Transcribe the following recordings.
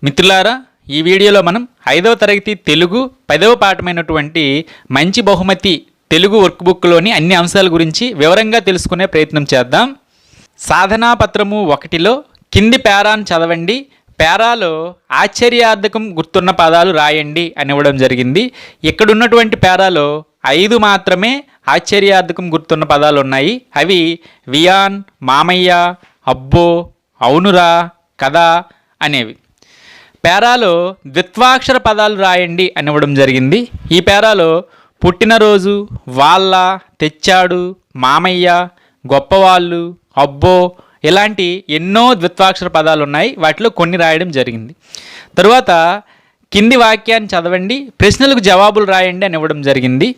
మిత్రులారా, ఈ వీడియోలో మనం 5వ తరగతి తెలుగు 10వ పాఠమైనటువంటి మంచి బహుమతి తెలుగు వర్క్బుక్లోని అన్ని అంశాల గురించి వివరంగా తెలుసుకునే ప్రయత్నం చేద్దాం. సాధనా పత్రము 1లో కింది పేరాను చదవండి, పేరాలో ఆశ్చర్యార్థకం గుర్తున్న పదాలు రాయండి అని ఇవ్వడం జరిగింది. ఇక్కడ ఉన్నటువంటి పేరాలో 5 మాత్రమే ఆశ్చర్యార్థకం గుర్తున్న పదాలు ఉన్నాయి. అవి వియాన్, మామయ్య, అబ్బో, అవునురా, కదా అనేవి. పేరాలో ద్విత్వాక్షర పదాలు రాయండి అని ఇవ్వడం జరిగింది. ఈ పేరాలో పుట్టినరోజు, వాళ్ళ, తెచ్చాడు, మామయ్య, గొప్పవాళ్ళు, అబ్బో ఇలాంటి ఎన్నో ద్విత్వాక్షర పదాలు ఉన్నాయి. వాటిలో కొన్ని రాయడం జరిగింది. తరువాత కింది వాక్యాన్ని చదవండి, ప్రశ్నలకు జవాబులు రాయండి అని ఇవ్వడం జరిగింది.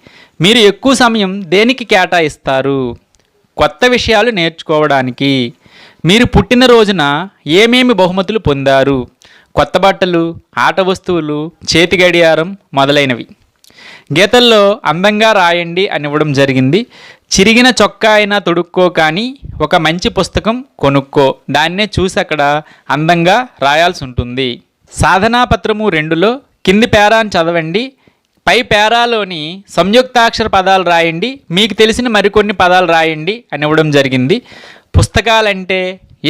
మీరు ఎక్కువ సమయం దేనికి కేటాయిస్తారు? కొత్త విషయాలు నేర్చుకోవడానికి. మీరు పుట్టినరోజున ఏమేమి బహుమతులు పొందారు? కొత్త బట్టలు, ఆట వస్తువులు, చేతి గడియారం మొదలైనవి. గీతల్లో అందంగా రాయండి అని ఇవ్వడం జరిగింది. చిరిగిన చొక్కా అయినా తొడుక్కో, కానీ ఒక మంచి పుస్తకం కొనుక్కో. దాన్నే చూసి అక్కడ అందంగా రాయాల్సి ఉంటుంది. సాధనా పత్రము 2లో కింది పేరాను చదవండి, పై పేరాలోని సంయుక్తాక్షర పదాలు రాయండి, మీకు తెలిసిన మరికొన్ని పదాలు రాయండి అని ఇవ్వడం జరిగింది. పుస్తకాలంటే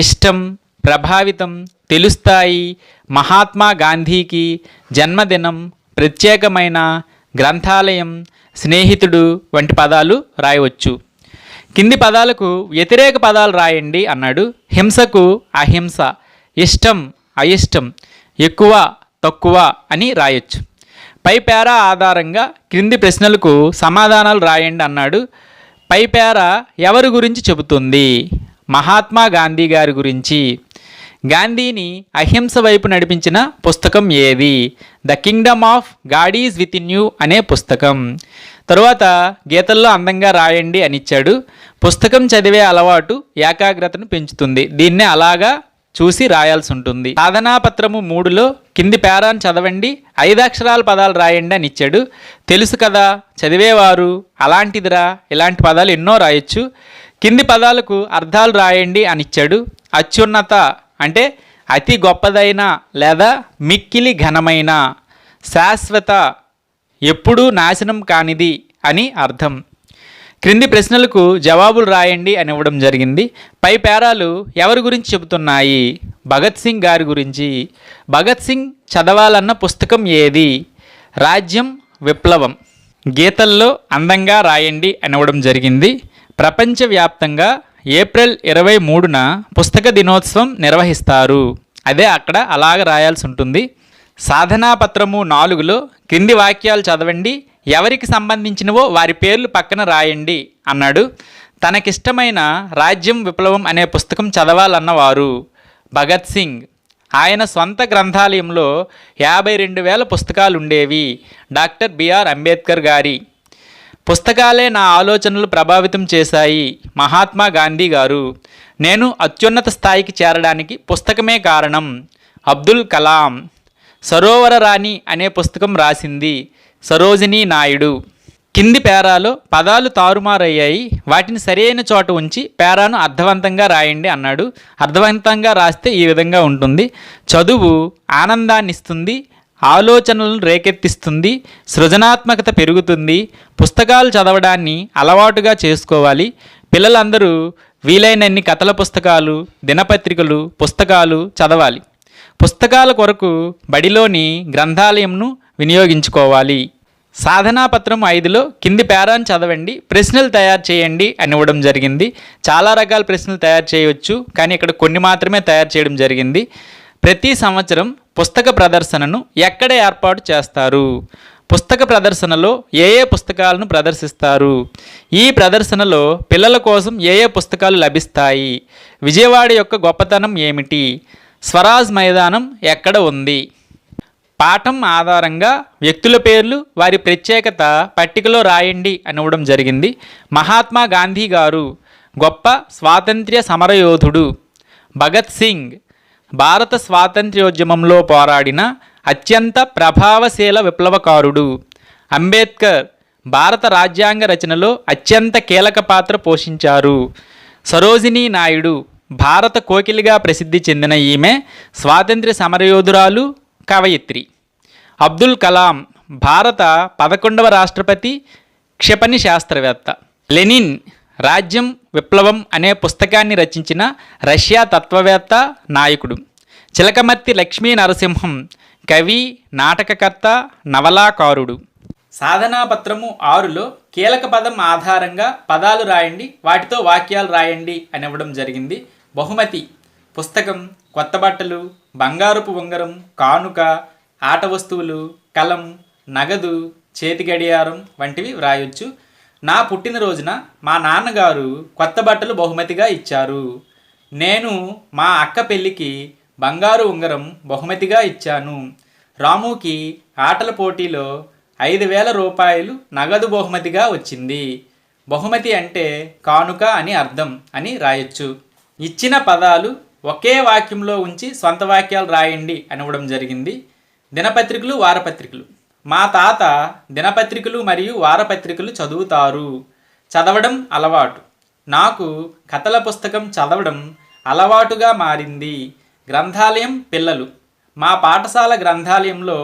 ఇష్టం, ప్రభావితం, తెలుస్తాయి, మహాత్మా గాంధీకి, జన్మదినం, ప్రత్యేకమైన, గ్రంథాలయం, స్నేహితుడు వంటి పదాలు రాయవచ్చు. కింది పదాలకు వ్యతిరేక పదాలు రాయండి అన్నాడు. హింసకు అహింస, ఇష్టం అయిష్టం, ఎక్కువ తక్కువ అని రాయొచ్చు. పై పేరా ఆధారంగా క్రింది ప్రశ్నలకు సమాధానాలు రాయండి అన్నాడు. పై పేరా ఎవరి గురించి చెబుతుంది? మహాత్మా గాంధీ గారి గురించి. గాంధీని అహింస వైపు నడిపించిన పుస్తకం ఏది? The Kingdom of God is with in you అనే పుస్తకం. తరువాత గీతల్లో అందంగా రాయండి అని ఇచ్చాడు. పుస్తకం చదివే అలవాటు ఏకాగ్రతను పెంచుతుంది. దీన్నే అలాగా చూసి రాయాల్సి ఉంటుంది. సాధనా పత్రము 3లో కింది పేరాను చదవండి, 5 అక్షరాల పదాలు రాయండి అని ఇచ్చాడు. తెలుసు కదా, చదివేవారు, అలాంటిదిరా, ఇలాంటి పదాలు ఎన్నో రాయొచ్చు. కింది పదాలకు అర్థాలు రాయండి అని ఇచ్చాడు. అత్యున్నత అంటే అతి గొప్పదైన లేదా మిక్కిలి ఘనమైన. శాశ్వత ఎప్పుడూ నాశనం కానిది అని అర్థం. క్రింది ప్రశ్నలకు జవాబులు రాయండి అని ఇవ్వడం జరిగింది. పై పేరాలు ఎవరి గురించి చెబుతున్నాయి? భగత్ సింగ్ గారి గురించి. భగత్ సింగ్ చదవాలన్న పుస్తకం ఏది? రాజ్యం, విప్లవం. గీతల్లో అందంగా రాయండి అని ఇవ్వడం జరిగింది. ప్రపంచవ్యాప్తంగా ఏప్రిల్ 23న పుస్తక దినోత్సవం నిర్వహిస్తారు. అదే అక్కడ అలాగ రాయాల్సి ఉంటుంది. సాధనా పత్రము 4లో క్రింది వాక్యాలు చదవండి, ఎవరికి సంబంధించినవో వారి పేర్లు పక్కన రాయండి అన్నాడు. తనకిష్టమైన రాజ్యం, విప్లవం అనే పుస్తకం చదవాలన్నవారు భగత్ సింగ్. ఆయన సొంత గ్రంథాలయంలో 52,000 పుస్తకాలు ఉండేవి. డాక్టర్ బిఆర్ అంబేద్కర్ గారి. పుస్తకాలే నా ఆలోచనలు ప్రభావితం చేశాయి. మహాత్మా గాంధీ గారు. నేను అత్యున్నత స్థాయికి చేరడానికి పుస్తకమే కారణం. అబ్దుల్ కలాం. సరోవర రాణి అనే పుస్తకం రాసింది సరోజినీ నాయుడు. కింది పేరాలో పదాలు తారుమారయ్యాయి, వాటిని సరైన చోట ఉంచి పేరాను అర్థవంతంగా రాయండి అన్నాడు. అర్థవంతంగా రాస్తే ఈ విధంగా ఉంటుంది. చదువు ఆనందాన్ని ఇస్తుంది, ఆలోచనలను రేకెత్తిస్తుంది, సృజనాత్మకత పెరుగుతుంది. పుస్తకాలు చదవడాన్ని అలవాటుగా చేసుకోవాలి. పిల్లలందరూ వీలైనన్ని కథల పుస్తకాలు, దినపత్రికలు, పుస్తకాలు చదవాలి. పుస్తకాల కొరకు బడిలోని గ్రంథాలయంను వినియోగించుకోవాలి. సాధనా పత్రం 5లో కింది పేరాను చదవండి, ప్రశ్నలు తయారు చేయండి అని ఇవ్వడం జరిగింది. చాలా రకాల ప్రశ్నలు తయారు చేయవచ్చు, కానీ ఇక్కడ కొన్ని మాత్రమే తయారు చేయడం జరిగింది. ప్రతి సంవత్సరం పుస్తక ప్రదర్శనను ఎక్కడ ఏర్పాటు చేస్తారు? పుస్తక ప్రదర్శనలో ఏ పుస్తకాలను ప్రదర్శిస్తారు? ఈ ప్రదర్శనలో పిల్లల కోసం ఏ పుస్తకాలు లభిస్తాయి? విజయవాడ యొక్క గొప్పతనం ఏమిటి? స్వరాజ్ మైదానం ఎక్కడ ఉంది? పాఠం ఆధారంగా వ్యక్తుల పేర్లు, వారి ప్రత్యేకత పట్టికలో రాయండి అని ఇవ్వడం జరిగింది. మహాత్మా గాంధీ గారు గొప్ప స్వాతంత్ర్య సమరయోధుడు. భగత్ సింగ్ భారత స్వాతంత్ర్యోద్యమంలో పోరాడిన అత్యంత ప్రభావశీల విప్లవకారుడు. అంబేద్కర్ భారత రాజ్యాంగ రచనలో అత్యంత కీలక పాత్ర పోషించారు. సరోజినీ నాయుడు భారత కోకిలిగా ప్రసిద్ధి చెందిన ఈమె స్వాతంత్ర్య సమరయోధురాలు, కవయిత్రి. అబ్దుల్ కలాం భారత 11వ రాష్ట్రపతి, క్షిపణి శాస్త్రవేత్త. లెనిన్ రాజ్యం విప్లవం అనే పుస్తకాన్ని రచించిన రష్యా తత్వవేత్త, నాయకుడు. చిలకమర్తి లక్ష్మీ నరసింహం కవి, నాటకకర్త, నవలాకారుడు. సాధనాపత్రము 6లో కీలక పదం ఆధారంగా పదాలు రాయండి, వాటితో వాక్యాలు రాయండి అని ఇవ్వడం జరిగింది. బహుమతి పుస్తకం, కొత్త బట్టలు, బంగారపు ఉంగరం, కానుక, ఆట వస్తువులు, కలం, నగదు, చేతి గడియారం వంటివి వ్రాయొచ్చు. నా పుట్టినరోజున మా నాన్నగారు కొత్త బట్టలు బహుమతిగా ఇచ్చారు. నేను మా అక్క పెళ్ళికి బంగారు ఉంగరం బహుమతిగా ఇచ్చాను. రాముకి ఆటల పోటీలో 5,000 రూపాయలు నగదు బహుమతిగా వచ్చింది. బహుమతి అంటే కానుక అని అర్థం అని రాయొచ్చు. ఇచ్చిన పదాలు ఒకే వాక్యంలో ఉంచి సొంత వాక్యాలు రాయండి అని ఇవ్వడం జరిగింది. దినపత్రికలు, వారపత్రికలు. మా తాత దినపత్రికలు మరియు వారపత్రికలు చదువుతారు. చదవడం అలవాటు. నాకు కథల పుస్తకం చదవడం అలవాటుగా మారింది. గ్రంథాలయం, పిల్లలు. మా పాఠశాల గ్రంథాలయంలో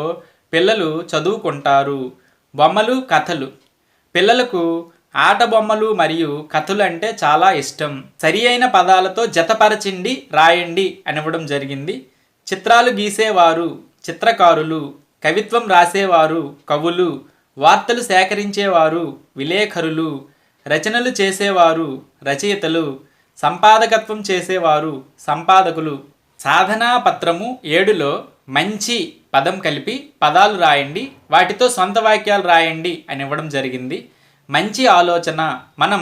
పిల్లలు చదువుకుంటారు. బొమ్మలు, కథలు. పిల్లలకు ఆట బొమ్మలు మరియు కథలు అంటే చాలా ఇష్టం. సరి అయిన పదాలతో జతపరచిండి, రాయండి అని ఇవ్వడం జరిగింది. చిత్రాలు గీసేవారు చిత్రకారులు, కవిత్వం రాసేవారు కవులు, వార్తలు సేకరించేవారు విలేఖరులు, రచనలు చేసేవారు రచయితలు, సంపాదకత్వం చేసేవారు సంపాదకులు. సాధనా పత్రము 7లో మంచి పదం కలిపి పదాలు రాయండి, వాటితో సొంత వాక్యాలు రాయండి అని ఇవ్వడం జరిగింది. మంచి ఆలోచన. మనం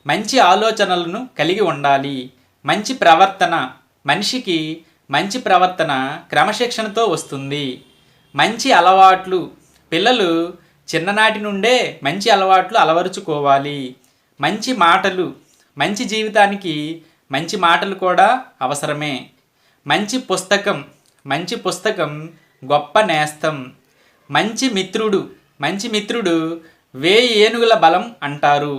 మంచి ఆలోచనలను కలిగి ఉండాలి. మంచి ప్రవర్తన. మనిషికి మంచి ప్రవర్తన క్రమశిక్షణతో వస్తుంది. మంచి అలవాట్లు. పిల్లలు చిన్ననాటి నుండే మంచి అలవాట్లు అలవరుచుకోవాలి. మంచి మాటలు. మంచి జీవితానికి మంచి మాటలు కూడా అవసరమే. మంచి పుస్తకం. మంచి పుస్తకం గొప్ప నేస్తం. మంచి మిత్రుడు. మంచి మిత్రుడు 1000 ఏనుగుల బలం అంటారు.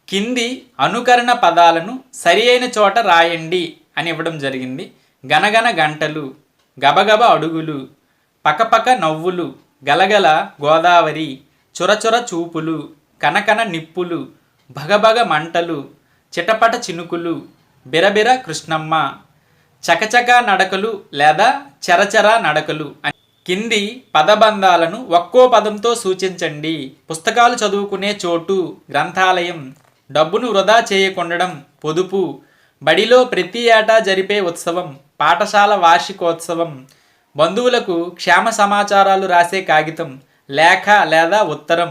కింది అనుకరణ పదాలను సరి అయిన చోట రాయండి అని ఇవ్వడం జరిగింది. గనగన గంటలు, గబగబ అడుగులు, పకపక నవ్వులు, గలగల గోదావరి, చురచుర చూపులు, కనకన నిప్పులు, భగభగ మంటలు, చిటపట చినుకులు, బిరబిర కృష్ణమ్మ, చకచక నడకలు లేదా చరచర నడకలు. కింది పదబంధాలను ఒక్కో పదంతో సూచించండి. పుస్తకాలు చదువుకునే చోటు, గ్రంథాలయం. డబ్బును వృధా చేయకుండడం, పొదుపు. బడిలో ప్రతి ఏటా జరిపే ఉత్సవం, పాఠశాల వార్షికోత్సవం. బంధువులకు క్షేమ సమాచారాలు రాసే కాగితం, లేఖ లేదా ఉత్తరం.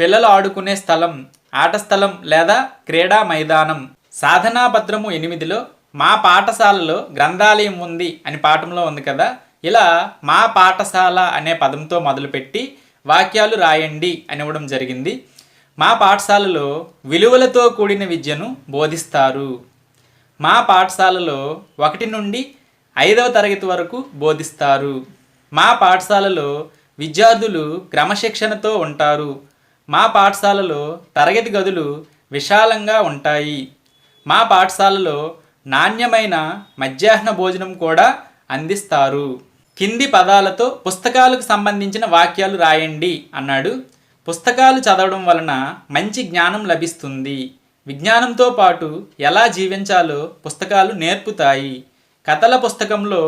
పిల్లలు ఆడుకునే స్థలం, ఆట స్థలం లేదా క్రీడా మైదానం. సాధనా పత్రము 8లో మా పాఠశాలలో గ్రంథాలయం ఉంది అని పాఠంలో ఉంది కదా, ఇలా మా పాఠశాల అనే పదంతో మొదలుపెట్టి వాక్యాలు రాయండి అని ఇవ్వడం జరిగింది. మా పాఠశాలలో విలువలతో కూడిన విద్యను బోధిస్తారు. మా పాఠశాలలో 1 నుండి 5వ తరగతి వరకు బోధిస్తారు. మా పాఠశాలలో విద్యార్థులు క్రమశిక్షణతో ఉంటారు. మా పాఠశాలలో తరగతి గదులు విశాలంగా ఉంటాయి. మా పాఠశాలలో నాణ్యమైన మధ్యాహ్న భోజనం కూడా అందిస్తారు. కింది పదాలతో పుస్తకాలకు సంబంధించిన వాక్యాలు రాయండి అన్నాడు. పుస్తకాలు చదవడం వలన మంచి జ్ఞానం లభిస్తుంది. విజ్ఞానంతో పాటు ఎలా జీవించాలో పుస్తకాలు నేర్పుతాయి. కథల పుస్తకంలో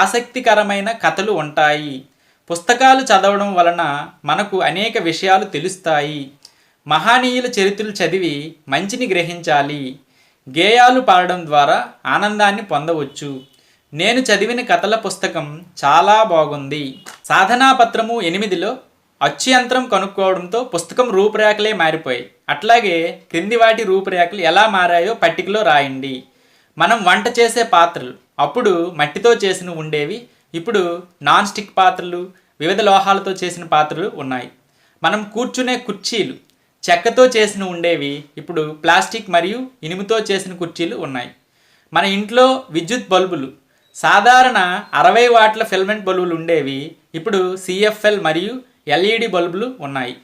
ఆసక్తికరమైన కథలు ఉంటాయి. పుస్తకాలు చదవడం వలన మనకు అనేక విషయాలు తెలుస్తాయి. మహనీయుల చరిత్రలు చదివి మంచిని గ్రహించాలి. గేయాలు పాడడం ద్వారా ఆనందాన్ని పొందవచ్చు. నేను చదివిన కథల పుస్తకం చాలా బాగుంది. సాధనా పత్రము 8లో అచ్చు యంత్రం కనుక్కోవడంతో పుస్తకం రూపురేఖలే మారిపోయాయి. అట్లాగే క్రింది వాటి రూపురేఖలు ఎలా మారాయో పట్టికలో రాయండి. మనం వంట చేసే పాత్రలు అప్పుడు మట్టితో చేసిన ఉండేవి, ఇప్పుడు నాన్ స్టిక్ పాత్రలు, వివిధ లోహాలతో చేసిన పాత్రలు ఉన్నాయి. మనం కూర్చునే కుర్చీలు చెక్కతో చేసిన ఉండేవి, ఇప్పుడు ప్లాస్టిక్ మరియు ఇనుముతో చేసిన కుర్చీలు ఉన్నాయి. మన ఇంట్లో విద్యుత్ బల్బులు సాధారణ 60 వాట్ల ఫిలమెంట్ బల్బులు ఉండేవి, ఇప్పుడు CFL మరియు LED బల్బులు ఉన్నాయి.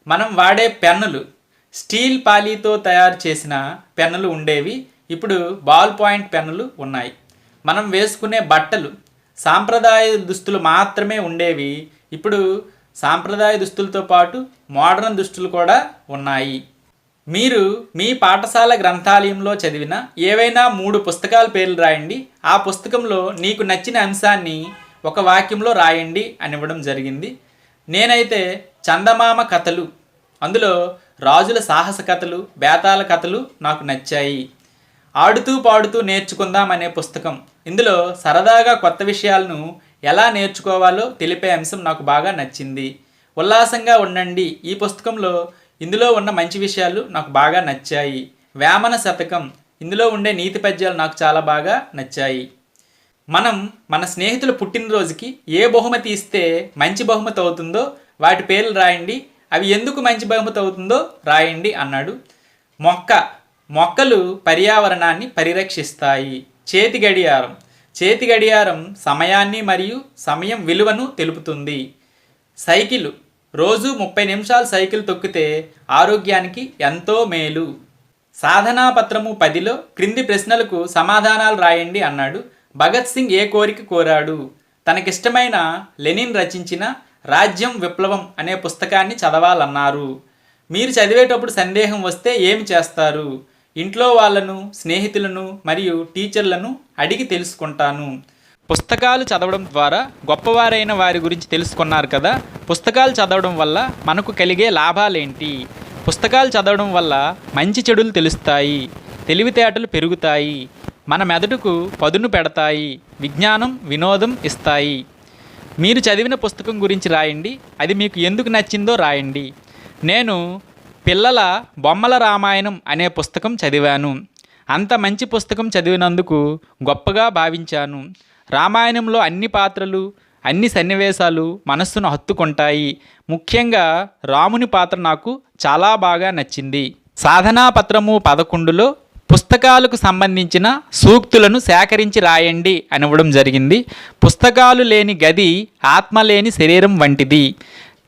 మనం వాడే పెన్నులు స్టీల్ పాలీతో తయారు చేసిన పెన్నులు ఉండేవి, ఇప్పుడు బాల్ పాయింట్ పెన్నులు ఉన్నాయి. మనం వేసుకునే బట్టలు సాంప్రదాయ దుస్తులు మాత్రమే ఉండేవి. ఇప్పుడు సాంప్రదాయ దుస్తులతో పాటు మోడర్న్ దుస్తులు కూడా ఉన్నాయి. మీరు మీ పాఠశాల గ్రంథాలయంలో చదివిన ఏవైనా 3 పుస్తకాల పేర్లు రాయండి. ఆ పుస్తకంలో నీకు నచ్చిన అంశాన్ని ఒక వాక్యంలో రాయండి అని ఇవ్వడం జరిగింది. నేనైతే చందమామ కథలు, అందులో రాజుల సాహస కథలు, బేతాల కథలు నాకు నచ్చాయి. ఆడుతూ పాడుతూ నేర్చుకుందాం అనే పుస్తకం, ఇందులో సరదాగా కొత్త విషయాలను ఎలా నేర్చుకోవాలో తెలిపే అంశం నాకు బాగా నచ్చింది. ఉల్లాసంగా ఉండండి, ఈ పుస్తకంలో ఇందులో ఉన్న మంచి విషయాలు నాకు బాగా నచ్చాయి. వేమన శతకం, ఇందులో ఉండే నీతి పద్యాలు నాకు చాలా బాగా నచ్చాయి. మనం మన స్నేహితుల పుట్టినరోజుకి ఏ బహుమతి ఇస్తే మంచి బహుమతి అవుతుందో వాటి పేర్లు రాయండి, అవి ఎందుకు మంచి బహుమతి అవుతుందో రాయండి అన్నాడు. మొక్కలు పర్యావరణాన్ని పరిరక్షిస్తాయి. చేతి గడియారం సమయాన్ని మరియు సమయం విలువను తెలుపుతుంది. సైకిలు, రోజు 30 నిమిషాలు సైకిల్ తొక్కితే ఆరోగ్యానికి ఎంతో మేలు. సాధనా పత్రము 10లో క్రింది ప్రశ్నలకు సమాధానాలు రాయండి అన్నాడు. భగత్ సింగ్ ఏ కోరిక కోరాడు? తనకిష్టమైన లెనిన్ రచించిన రాజ్యం విప్లవం అనే పుస్తకాన్ని చదవాలన్నారు. మీరు చదివేటప్పుడు సందేహం వస్తే ఏమి చేస్తారు? ఇంట్లో వాళ్ళను, స్నేహితులను మరియు టీచర్లను అడిగి తెలుసుకుంటాను. పుస్తకాలు చదవడం ద్వారా గొప్పవారైన వారి గురించి తెలుసుకున్నారు కదా. పుస్తకాలు చదవడం వల్ల మనకు కలిగే లాభాలేంటి? పుస్తకాలు చదవడం వల్ల మంచి చెడులు తెలుస్తాయి, తెలివితేటలు పెరుగుతాయి, మన మెదడుకు పదును పెడతాయి, విజ్ఞానం వినోదం ఇస్తాయి. మీరు చదివిన పుస్తకం గురించి రాయండి, అది మీకు ఎందుకు నచ్చిందో రాయండి. నేను పిల్లల బొమ్మల రామాయణం అనే పుస్తకం చదివాను. అంత మంచి పుస్తకం చదివినందుకు గొప్పగా భావించాను. రామాయణంలో అన్ని పాత్రలు, అన్ని సన్నివేశాలు మనస్సును హత్తుకుంటాయి. ముఖ్యంగా రాముని పాత్ర నాకు చాలా బాగా నచ్చింది. సాధనా పత్రము 11లో పుస్తకాలకు సంబంధించిన సూక్తులను సేకరించి రాయండి అని ఇవ్వడం జరిగింది. పుస్తకాలు లేని గది ఆత్మ లేని శరీరం వంటిది.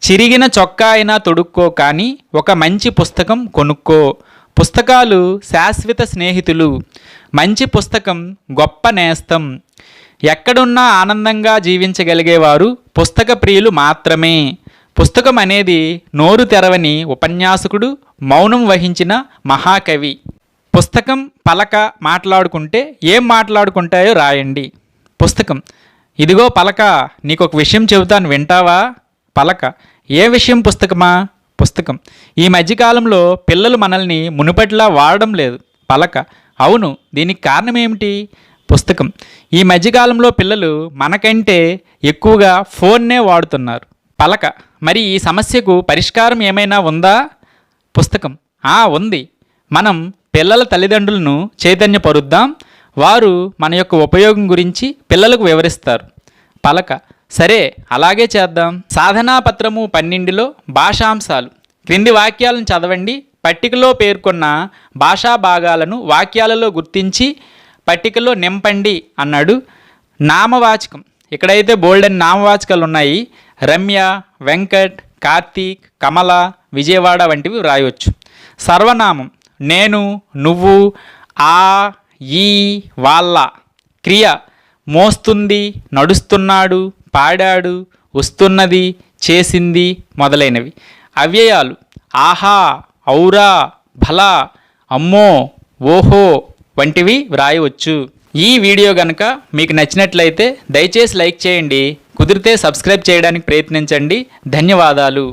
చిరిగిన చొక్కా అయినా తొడుక్కో, కానీ ఒక మంచి పుస్తకం కొనుక్కో. పుస్తకాలు శాశ్వత స్నేహితులు. మంచి పుస్తకం గొప్ప నేస్తం. ఎక్కడున్నా ఆనందంగా జీవించగలిగేవారు పుస్తక ప్రియులు మాత్రమే. పుస్తకం అనేది నోరు తెరవని ఉపన్యాసకుడు, మౌనం వహించిన మహాకవి. పుస్తకం పలక మాట్లాడుకుంటే ఏం మాట్లాడుకుంటాయో రాయండి. పుస్తకం, ఇదిగో పలక, నీకు ఒక విషయం చెబుతాను వింటావా? పలక, ఏ విషయం? పుస్తకమా? పుస్తకం, ఈ మధ్యకాలంలో పిల్లలు మనల్ని మునుపటిలా వాడడం లేదు. పలక, అవును, దీనికి కారణం ఏమిటి? పుస్తకం, ఈ మధ్యకాలంలో పిల్లలు మనకంటే ఎక్కువగా ఫోన్నే వాడుతున్నారు. పలక, మరి ఈ సమస్యకు పరిష్కారం ఏమైనా ఉందా? పుస్తకం, ఉంది. మనం పిల్లల తల్లిదండ్రులను చైతన్యపరుద్దాం. వారు మన యొక్క ఉపయోగం గురించి పిల్లలకు వివరిస్తారు. పలక, సరే, అలాగే చేద్దాం. సాధనా పత్రము 12లో భాషాంశాలు. క్రింది వాక్యాలను చదవండి. పట్టికలో పేర్కొన్న భాషా భాగాలను వాక్యాలలో గుర్తించి పట్టికలో నింపండి అన్నాడు. నామవాచకం, ఇక్కడైతే బోల్డ్ అని నామవాచకాలు ఉన్నాయి. రమ్య, వెంకట్, కార్తీక్, కమల, విజయవాడ వంటివి వ్రాయవచ్చు. సర్వనామం, నేను, నువ్వు, ఆ, ఈ, వాళ్ళ. క్రియ, మోస్తుంది, నడుస్తున్నాడు, పాడాడు, వస్తున్నది, చేసింది మొదలైనవి. అవ్యయాలు, ఆహా, ఔరా, భలా, అమ్మో, ఓహో వంటివి వ్రాయవచ్చు. ఈ వీడియో కనుక మీకు నచ్చినట్లయితే దయచేసి లైక్ చేయండి. కుదిరితే సబ్స్క్రైబ్ చేయడానికి ప్రయత్నించండి. ధన్యవాదాలు.